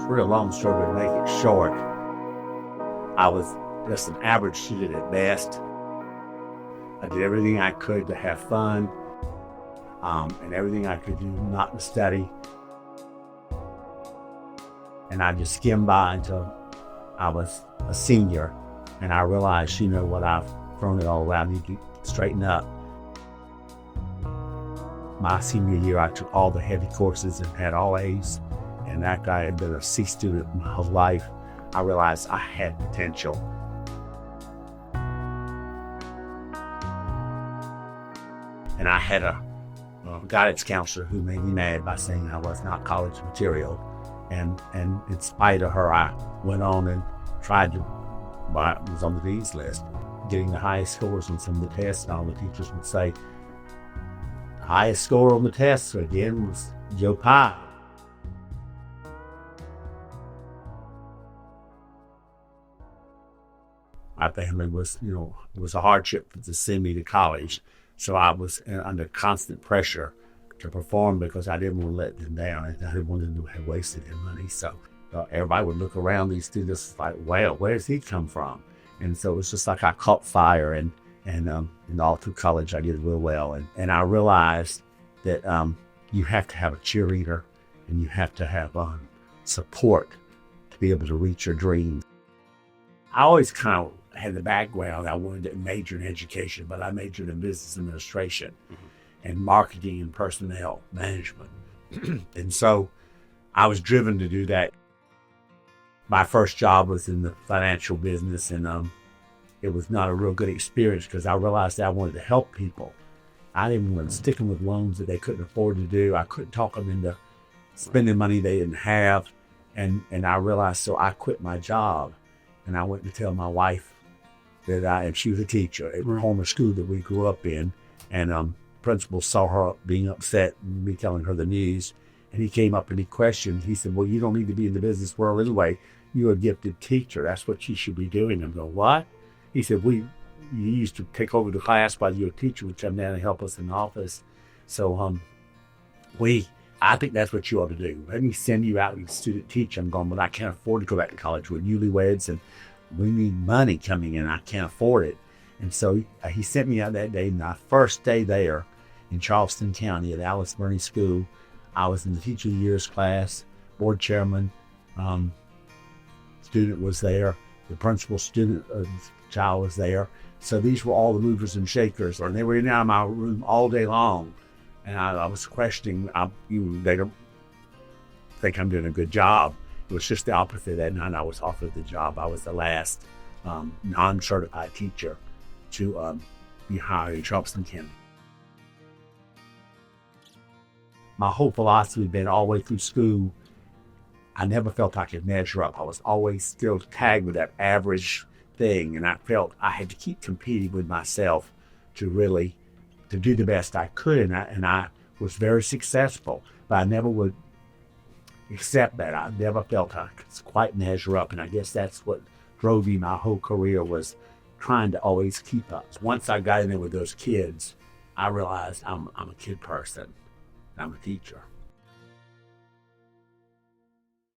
real long story, but to make it short, I was just an average student at best. I did everything I could to have fun, and everything I could do not to study. And I just skimmed by until I was a senior, and I realized, what, I've thrown it all away. I need to straighten up. My senior year, I took all the heavy courses and had all A's, and that guy had been a C student my whole life. I realized I had potential. And I had a guidance counselor who made me mad by saying I was not college material. And in spite of her, I went on and tried to, I was on the D's list, getting the highest scores on some of the tests. And all the teachers would say, the highest score on the test again was Joe Pye. My family was, it was a hardship to send me to college. So I was under constant pressure to perform because I didn't want to let them down. I didn't want them to have wasted their money. So everybody would look around, these students like, wow, where's he come from? And so it was just like I caught fire, and all through college I did real well. And I realized that you have to have a cheerleader, and you have to have support to be able to reach your dreams. I always kind of had the background. I wanted to major in education, but I majored in business administration and marketing and personnel management. And so I was driven to do that. My first job was in the financial business, and it was not a real good experience because I realized that I wanted to help people. I didn't want to stick them with loans that they couldn't afford to do. I couldn't talk them into spending money they didn't have. And I realized, so I quit my job, and I went to tell my wife that and she was a teacher at the former school that we grew up in, and principal saw her being upset and me telling her the news, and he came up and he questioned. He said, well, you don't need to be in the business world anyway. You're a gifted teacher. That's what you should be doing. I'm going, what? He said, you used to take over the class while your teacher would come down and help us in the office. So I think that's what you ought to do. Let me send you out as a student teacher. I'm going, but I can't afford to go back to college. We're newlyweds and we need money coming in. I can't afford it. And so he sent me out that day. My first day there in Charleston County at Alice Burney School, I was in the Teacher of the Year's class, board chairman, student was there, the principal student child was there. So these were all the movers and shakers, and they were in and out of my room all day long. And I was questioning, they don't think I'm doing a good job. It was just the opposite. That night I was offered the job. I was the last non-certified teacher to be hired in Charleston County. My whole philosophy had been all the way through school, I never felt I could measure up. I was always still tagged with that average thing, and I felt I had to keep competing with myself to do the best I could, and I was very successful, but I never would accept that. I never felt I could quite measure up, and I guess that's what drove me my whole career, was trying to always keep up. Once I got in there with those kids, I realized I'm a kid person. I'm a teacher.